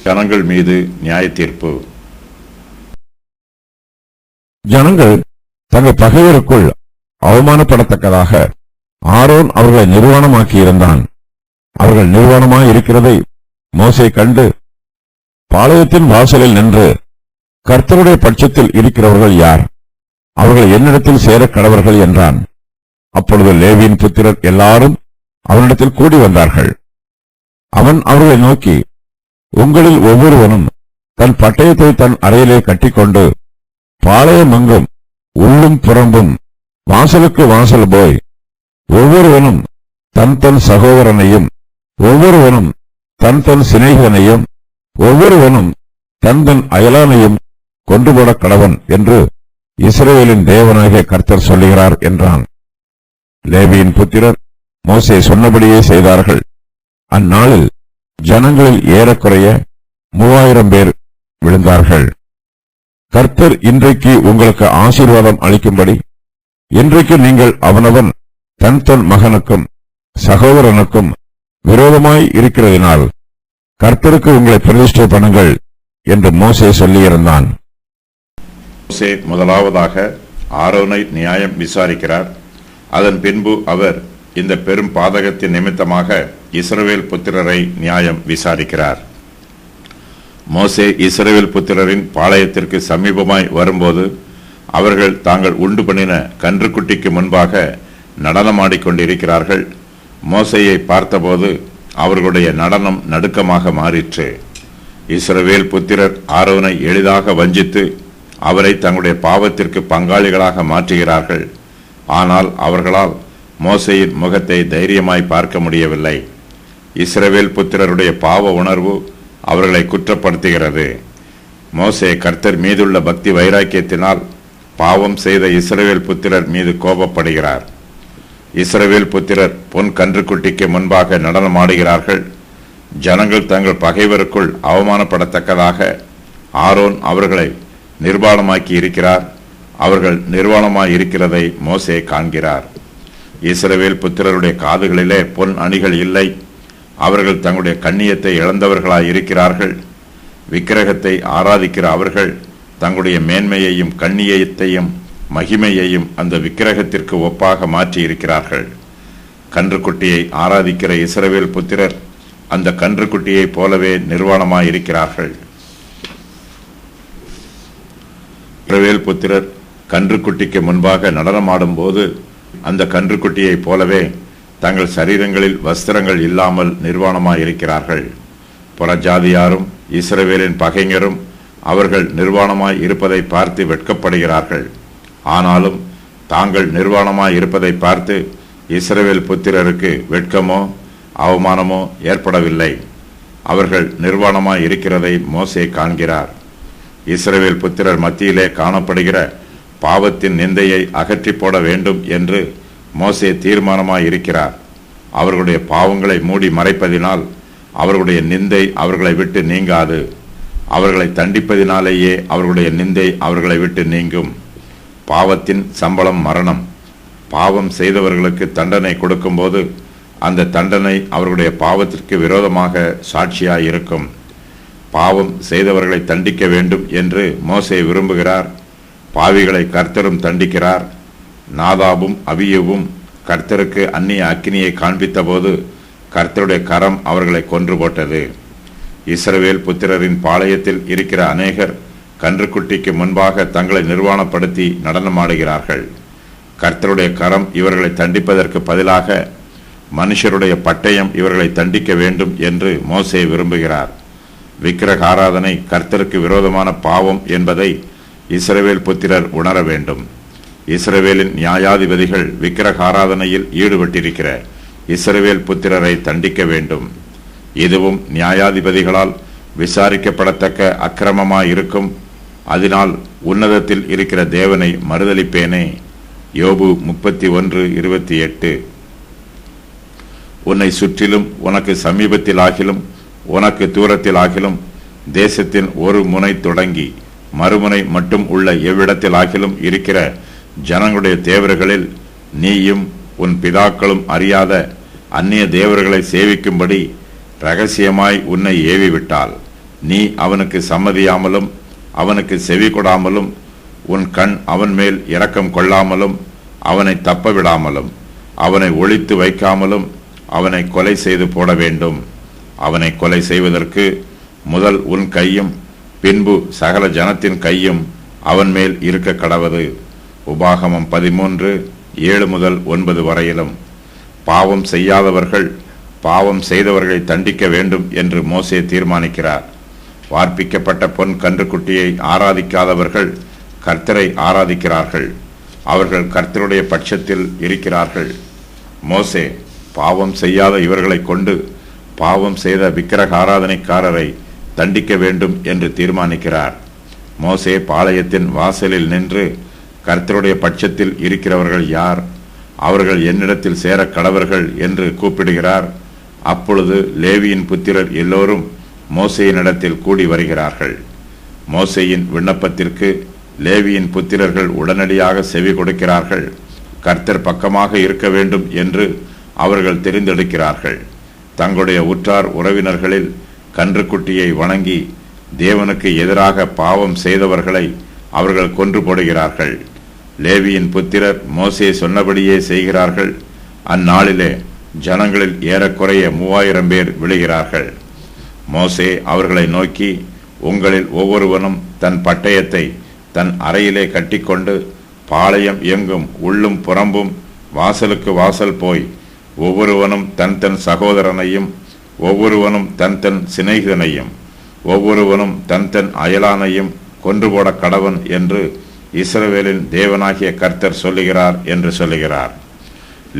ஜனங்கள் மீது நியாய தீர்ப்பு. ஜனங்கள் தங்கள் பகைவருக்குள் அவமானப்படத்தக்கதாக ஆரோன் அவர்களை நிர்வாணமாக்கியிருந்தான். அவர்கள் நிர்வாணமாய் இருக்கிறதை மோசே கண்டு பாளையத்தின் வாசலில் நின்று, கர்த்தருடைய பட்சத்தில் இருக்கிறவர்கள் யார்? அவர்கள் என்னிடத்தில் சேர கடவர்கள் என்றான். அப்பொழுது லேவியின் புத்திரர் எல்லாரும் அவனிடத்தில் கூடி வந்தார்கள். அவன் அவர்களை நோக்கி, உங்களில் ஒவ்வொருவனும் தன் பட்டயத்தை தன் அறையிலே கட்டிக்கொண்டு பாளையம் எங்கும் உள்ளும் புறம்பும் வாசலுக்கு வாசல் போய் ஒவ்வொருவனும் தன் தன் சகோதரனையும் ஒவ்வொருவனும் தன் தன் சிநேகிதனையும் ஒவ்வொருவனும் தன் தன் அயலானையும் கொண்டுபோட கடவன் என்று இஸ்ரவேலின் தேவனாகிய கர்த்தர் சொல்லுகிறார் என்றான். லேவியின் புத்திரர் மோசே சொன்னபடியே செய்தார்கள். அந்நாளில் ஜனங்களில் ஏறக்குறைய 3000 பேர் விழுந்தார்கள். கர்த்தர் இன்றைக்கு உங்களுக்கு ஆசீர்வாதம் அளிக்கும்படி இன்றைக்கு நீங்கள் அவனவன் தன் தன் மகனுக்கும் சகோதரனுக்கும் விரோதமாய் இருக்கிறதினால் கர்த்தருக்கு உங்களை பிரதிஷ்டை பண்ணுங்கள் என்று மோசே சொல்லியிருந்தான். மோசே முதலாவதாக ஆரோனை நியாயம் விசாரிக்கிறார். அதன் பின்பு அவர் இந்த பெரும் பாதகத்தின் நிமித்தமாக இஸ்ரவேல் புத்திரரை நியாயம் விசாரிக்கிறார். மோசே இஸ்ரவேல் புத்திரரின் பாளையத்திற்கு சமீபமாய் வரும்போது அவர்கள் தாங்கள் உண்டு பண்ணின கன்றுக்குட்டிக்கு முன்பாக நடனமாடிக்கொண்டிருக்கிறார்கள். மோசேயை பார்த்தபோது அவர்களுடைய நடனம் நடுக்கமாக மாறிற்று. இஸ்ரவேல் புத்திரர் ஆரோனை எளிதாக வஞ்சித்து அவரை தங்களுடைய பாவத்திற்கு பங்காளிகளாக மாற்றுகிறார்கள். ஆனால் அவர்களால் மோசேயின் முகத்தை தைரியமாய் பார்க்க முடியவில்லை. இஸ்ரவேல் புத்திரருடைய பாவ உணர்வு அவர்களை குற்றப்படுத்துகிறது. மோசே கர்த்தர் மீதுள்ள பக்தி வைராக்கியத்தினால் பாவம் செய்த இஸ்ரவேல் புத்திரர் மீது கோபப்படுகிறார். இஸ்ரவேல் புத்திரர் பொன் கன்றுக்குட்டிக்கு முன்பாக நடனமாடுகிறார்கள். ஜனங்கள் தங்கள் பகைவருக்குள் அவமானப்படத்தக்கதாக ஆரோன் அவர்களை நிர்வாணமாக்கி இருக்கிறார். அவர்கள் நிர்வாணமாய் இருக்கிறதை மோசே காண்கிறார். இஸ்ரவேல் புத்திரருடைய காதுகளிலே பொன் அணிகள் இல்லை. அவர்கள் தங்களுடைய கண்ணியத்தை இழந்தவர்களாய் இருக்கிறார்கள். விக்கிரகத்தை ஆராதிக்கிற அவர்கள் தங்களுடைய மேன்மையையும் கண்ணியத்தையும் மகிமையையும் அந்த விக்கிரகத்திற்கு ஒப்பாக மாற்றி இருக்கிறார்கள். கன்றுக்குட்டியை ஆராதிக்கிற இஸ்ரவேல் புத்திரர் அந்த கன்றுக்குட்டியை போலவே நிர்வாணமாய் இருக்கிறார்கள். இஸ்ரவேல் புத்திரர் கன்றுக்குட்டிக்கு முன்பாக நடனமாடும் போது அந்த கன்றுக்குட்டியை போலவே தங்கள் சரீரங்களில் வஸ்திரங்கள் இல்லாமல் நிர்வாணமாய் இருக்கிறார்கள். புறஜாதியாரும் இஸ்ரவேலின் பகைஞரும் அவர்கள் நிர்வாணமாய் இருப்பதை பார்த்து வெட்கப்படுகிறார்கள். ஆனாலும் தாங்கள் நிர்வாணமாய் இருப்பதை பார்த்து இஸ்ரவேல் புத்திரருக்கு வெட்கமோ அவமானமோ ஏற்படவில்லை. அவர்கள் நிர்வாணமாய் இருக்கிறதை மோசே காண்கிறார். இஸ்ரவேல் புத்திரர் மத்தியிலே காணப்படுகிற பாவத்தின் நிந்தையை அகற்றி போட வேண்டும் என்று மோசே தீர்மானமாய் இருக்கிறார். அவர்களுடைய பாவங்களை மூடி மறைப்பதினால் அவர்களுடைய நிந்தை அவர்களை விட்டு நீங்காது. அவர்களை தண்டிப்பதினாலேயே அவர்களுடைய நிந்தை அவர்களை விட்டு நீங்கும். பாவத்தின் சம்பளம் மரணம். பாவம் செய்தவர்களுக்கு தண்டனை கொடுக்கும்போது அந்த தண்டனை அவர்களுடைய பாவத்திற்கு விரோதமாக சாட்சியாய் இருக்கும். பாவம் செய்தவர்களை தண்டிக்க வேண்டும் என்று மோசே விரும்புகிறார். பாவிகளை கர்த்தரும் தண்டிக்கிறார். நாதாபும் அபியூவும் கர்த்தருக்கு அந்நிய அக்கினியை காண்பித்த போது கர்த்தருடைய கரம் அவர்களை கொன்று போட்டது. இஸ்ரவேல் புத்திரரின் பாளையத்தில் இருக்கிற அநேகர் கன்றுக்குட்டிக்கு முன்பாக தங்களை நிர்வாணப்படுத்தி நடனமாடுகிறார்கள். கர்த்தருடைய கரம் இவர்களை தண்டிப்பதற்கு பதிலாக மனுஷருடைய பட்டயம் இவர்களை தண்டிக்க வேண்டும் என்று மோசே விரும்புகிறார். விக்கிரக ஆராதனை கர்த்தருக்கு விரோதமான பாவம் என்பதை இஸ்ரவேல் புத்திரர் உணர வேண்டும். இஸ்ரவேலின் நியாயாதிபதிகள் விக்கிரக ஆராதனையில் ஈடுபட்டிருக்கிற இஸ்ரவேல் புத்திரரை தண்டிக்க வேண்டும். இதுவும் நியாயாதிபதிகளால் விசாரிக்கப்படத்தக்க அக்கிரமமாயிருக்கும். அதனால் உன்னதத்தில் இருக்கிற தேவனை மறுதலிப்பேனே. யோபு 31:28. உன்னை சுற்றிலும் உனக்கு சமீபத்திலாகிலும் உனக்கு தூரத்திலாகிலும் தேசத்தின் ஒரு முனை தொடங்கி மறுமுனை மட்டும் உள்ள எவ்விடத்திலாகிலும் இருக்கிற ஜனங்களுடைய தேவர்களில் நீயும் உன் பிதாக்களும் அறியாத அந்நிய தேவர்களை சேவிக்கும்படி இரகசியமாய் உன்னை ஏவிவிட்டால் நீ அவனுக்கு சம்மதியாமலும் அவனுக்கு செவி கொடாமலும் உன் கண் அவன் மேல் இரக்கம் கொள்ளாமலும் அவனை தப்ப விடாமலும் அவனை ஒளித்து வைக்காமலும் அவனை கொலை செய்து போட வேண்டும். அவனை கொலை செய்வதற்கு முதல் உன் கையும் பின்பு சகல ஜனத்தின் கையும் அவன் மேல் இருக்க கடவது. உபாகமம் 13:7-9 வரையிலும். பாவம் செய்யாதவர்கள் பாவம் செய்தவர்களை தண்டிக்க வேண்டும் என்று மோசே தீர்மானிக்கிறார். வார்ப்பிக்கப்பட்ட பொன் கன்றுக்குட்டியை ஆராதிக்காதவர்கள் கர்த்தரை ஆராதிக்கிறார்கள். அவர்கள் கர்த்தருடைய பட்சத்தில் இருக்கிறார்கள். மோசே பாவம் செய்யாத இவர்களை கொண்டு பாவம் செய்த விக்கிரக ஆராதனைக்காரரை தண்டிக்க வேண்டும் என்று தீர்மானிக்கிறார். மோசே பாளையத்தின் வாசலில் நின்று கர்த்தருடைய பட்சத்தில் இருக்கிறவர்கள் யார், அவர்கள் என்னிடத்தில் சேர கடவர்கள் என்று கூப்பிடுகிறார். அப்பொழுது லேவியின் புத்திரர் எல்லோரும் மோசேயினிடத்தில் கூடி வருகிறார்கள். மோசேயின் விண்ணப்பத்திற்கு லேவியின் புத்திரர்கள் உடனடியாக செவி கொடுக்கிறார்கள். கர்த்தர் பக்கமாக இருக்க வேண்டும் என்று அவர்கள் தெரிந்தெடுக்கிறார்கள். தங்களுடைய உற்றார் உறவினர்களில் கன்றுக்குட்டியை வணங்கி தேவனுக்கு எதிராக பாவம் செய்தவர்களை அவர்கள் கொன்று போடுகிறார்கள். லேவியின் புத்திரர் மோசே சொன்னபடியே செய்கிறார்கள். அந்நாளிலே ஜனங்களில் ஏறக்குறைய 3000 பேர் விழுகிறார்கள். மோசே அவர்களை நோக்கி, உங்களில் ஒவ்வொருவனும் தன் பட்டயத்தை தன் அறையிலே கட்டிக்கொண்டு பாளையம் எங்கும் உள்ளும் புறம்பும் வாசலுக்கு வாசல் போய் ஒவ்வொருவனும் தன் தன் சகோதரனையும் ஒவ்வொருவனும் தன் தன் சிநேகிதனையும் ஒவ்வொருவனும் தன் தன் அயலானையும் கொன்று போட கடவன் என்று இஸ்ரவேலின் தேவனாகிய கர்த்தர் சொல்லுகிறார் என்று சொல்லுகிறார்.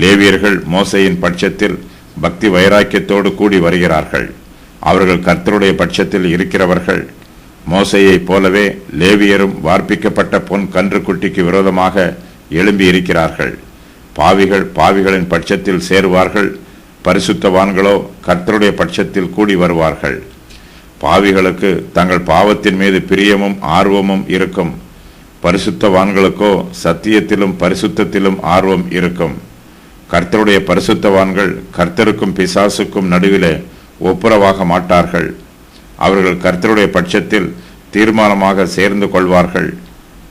லேவியர்கள் மோசேயின் பட்சத்தில் பக்தி வைராக்கியத்தோடு கூடி வருகிறார்கள். அவர்கள் கர்த்தருடைய பட்சத்தில் இருக்கிறவர்கள். மோசேயைப் போலவே லேவியரும் வார்ப்பிக்கப்பட்ட பொன் கன்றுக்குட்டிக்கு விரோதமாக எழும்பி இருக்கிறார்கள். பாவிகள் பாவிகளின் பட்சத்தில் சேருவார்கள், பரிசுத்தவான்களோ கர்த்தருடைய பட்சத்தில் கூடி வருவார்கள். பாவிகளுக்கு தங்கள் பாவத்தின் மீது பிரியமும் ஆர்வமும் இருக்கும். பரிசுத்தவான்களுக்கோ சத்தியத்திலும் பரிசுத்தத்திலும் ஆர்வம் இருக்கும். கர்த்தருடைய பரிசுத்தவான்கள் கர்த்தருக்கும் பிசாசுக்கும் நடுவிலே ஒப்புரவாக மாட்டார்கள். அவர்கள் கர்த்தருடைய பட்சத்தில் தீர்மானமாக சேர்ந்து கொள்வார்கள்.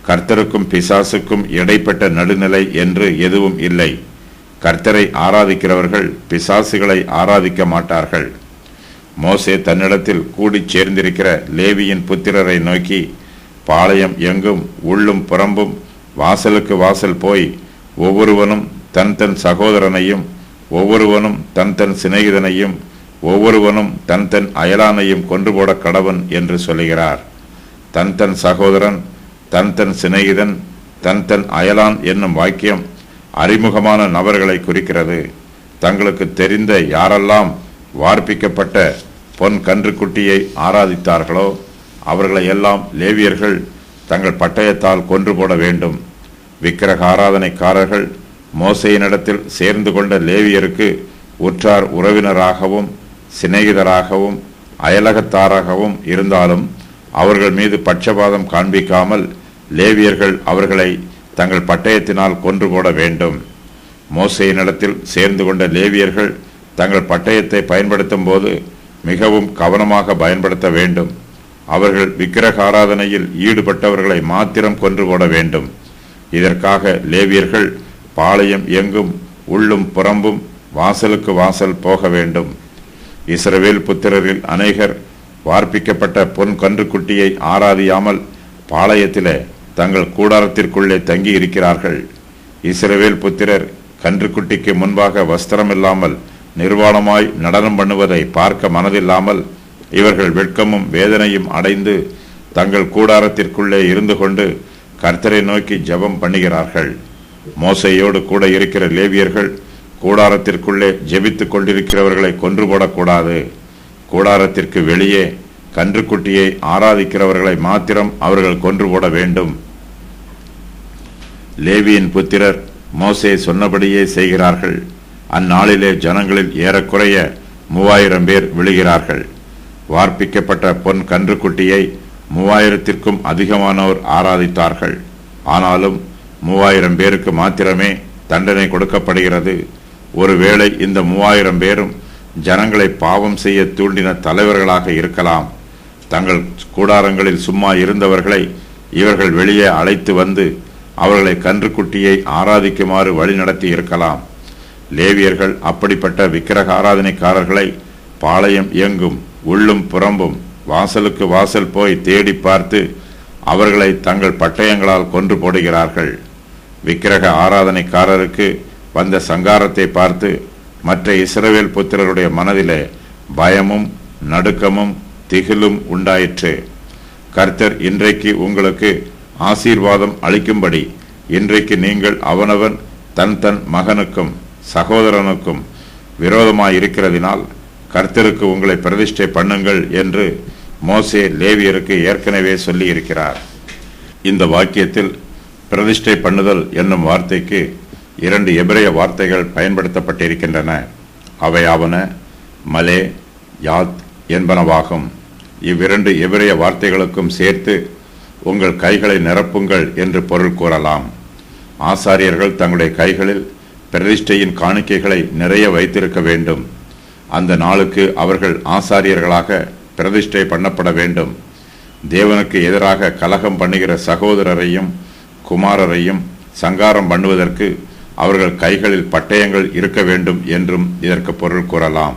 கர்த்தருக்கும் பிசாசுக்கும் இடைப்பட்ட நடுநிலை என்று எதுவும் இல்லை. கர்த்தரை ஆராதிக்கிறவர்கள் பிசாசுகளை ஆராதிக்க மாட்டார்கள். மோசே தன்னிடத்தில் கூடிச் சேர்ந்திருக்கிற லேவியின் புத்திரரை நோக்கி, பாளையம் எங்கும் உள்ளும் புறம்பும் வாசலுக்கு வாசல் போய் ஒவ்வொருவனும் தன் தன் சகோதரனையும் ஒவ்வொருவனும் தன் தன் சிநேகிதனையும் ஒவ்வொருவனும் தன் தன் அயலானையும் கொன்று போட கடவன் என்று சொல்லுகிறார். தன் தன் சகோதரன், தன் தன் சிநேகிதன், தன் தன் அயலான் என்னும் வாக்கியம் அறிமுகமான நபர்களை குறிக்கிறது. தங்களுக்கு தெரிந்த யாரெல்லாம் வார்ப்பிக்கப்பட்ட பொன் கன்றுக்குட்டியை ஆராதித்தார்களோ அவர்களை எல்லாம் லேவியர்கள் தங்கள் பட்டயத்தால் கொன்று போட வேண்டும். விக்கிரக ஆராதனைக்காரர்கள் மோசேயினிடத்தில் சேர்ந்து கொண்ட லேவியருக்கு உற்றார் உறவினராகவும் சிநேகிதராகவும் அயலகத்தாராகவும் இருந்தாலும் அவர்கள் மீது பட்சபாதம் காண்பிக்காமல் லேவியர்கள் அவர்களை தங்கள் பட்டயத்தினால் கொன்று போட வேண்டும். மோசேயினிடத்தில் சேர்ந்து கொண்ட லேவியர்கள் தங்கள் பட்டயத்தை பயன்படுத்தும் போது மிகவும் கவனமாக பயன்படுத்த வேண்டும். அவர்கள் விக்கிரக ஆராதனையில் ஈடுபட்டவர்களை மாத்திரம் கொன்று போட வேண்டும். இதற்காக லேவியர்கள் பாளையம் எங்கும் உள்ளும் புறம்பும் வாசலுக்கு வாசல் போக வேண்டும். இஸ்ரவேல் புத்திரரில் அநேகர் வார்ப்பிக்கப்பட்ட பொன் கன்றுக்குட்டியை ஆராதியாமல் பாளையத்திலே தங்கள் கூடாரத்திற்குள்ளே தங்கி இருக்கிறார்கள். இஸ்ரவேல் புத்திரர் கன்றுக்குட்டிக்கு முன்பாக வஸ்திரமில்லாமல் நிர்வாணமாய் நடனம் பண்ணுவதை பார்க்க மனதில்லாமல் இவர்கள் வெட்கமும் வேதனையும் அடைந்து தங்கள் கூடாரத்திற்குள்ளே இருந்து கொண்டு கர்த்தரை நோக்கி ஜெபம் பண்ணுகிறார்கள். மோசேயோடு கூட இருக்கிற லேவியர்கள் கூடாரத்திற்குள்ளே ஜெபித்துக் கொண்டிருக்கிறவர்களை கொன்று போடக்கூடாது. கூடாரத்திற்கு வெளியே கன்றுக்குட்டியை ஆராதிக்கிறவர்களை மாத்திரம் அவர்கள் கொன்று போட வேண்டும். லேவியின் புத்திரர் மோசே சொன்னபடியே செய்கிறார்கள். அந்நாளிலே ஜனங்களில் ஏறக்குறைய 3000 பேர் விழுகிறார்கள். வார்ப்பிக்கப்பட்ட பொன் கன்றுக்குட்டியை 3000த்திற்கும் அதிகமானோர் ஆராதித்தார்கள். ஆனாலும் 3000 பேருக்கு மாத்திரமே தண்டனை கொடுக்கப்படுகிறது. ஒருவேளை இந்த 3000 பேரும் ஜனங்களை பாவம் செய்ய தூண்டின தலைவர்களாக இருக்கலாம். தங்கள் கூடாரங்களில் சும்மா இருந்தவர்களை இவர்கள் வெளியே அழைத்து வந்து அவர்களை கன்றுக்குட்டியை ஆராதிக்குமாறு வழிநடத்தி இருக்கலாம். லேவியர்கள் அப்படிப்பட்ட விக்கிரக ஆராதனைக்காரர்களை பாளையம் எங்கும் உள்ளும் புறம்பும் வாசலுக்கு வாசல் போய் தேடி பார்த்து அவர்களை தங்கள் பட்டயங்களால் கொன்று போடுகிறார்கள். விக்கிரக ஆராதனைக்காரருக்கு வந்த சங்காரத்தை பார்த்து மற்ற இஸ்ரவேல் புத்திரருடைய மனதிலே பயமும் நடுக்கமும் திகிலும் உண்டாயிற்று. கர்த்தர் இன்றைக்கு உங்களுக்கு ஆசீர்வாதம் அளிக்கும்படி இன்றைக்கு நீங்கள் அவனவன் தன் தன் மகனுக்கும் சகோதரனுக்கும் விரோதமாயிருக்கிறதினால் கர்த்தருக்கு உங்களை பிரதிஷ்டை பண்ணுங்கள் என்று மோசே லேவியருக்கு ஏற்கனவே சொல்லி இருக்கிறார். இந்த வாக்கியத்தில் பிரதிஷ்டை பண்ணுதல் என்னும் வார்த்தைக்கு 2 எபிரேய வார்த்தைகள் பயன்படுத்தப்பட்டிருக்கின்றன. அவையாவன மலே, யாத் என்பனவாகும். இவ்விரண்டு எபிரேய வார்த்தைகளுக்கும் சேர்த்து உங்கள் கைகளை நிரப்புங்கள் என்று பொருள் கூறலாம். ஆசாரியர்கள் தங்களுடைய கைகளில் பிரதிஷ்டையின் காணிக்கைகளை நிறைய வைத்திருக்க வேண்டும். அந்த நாளுக்கு அவர்கள் ஆசாரியர்களாக பிரதிஷ்டை பண்ணப்பட வேண்டும். தேவனுக்கு எதிராக கலகம் பண்ணுகிற சகோதரரையும் குமாரரையும் சங்காரம் பண்ணுவதற்கு அவர்கள் கைகளில் பட்டயங்கள் இருக்க வேண்டும் என்றும் இதற்கு பொருள் கூறலாம்.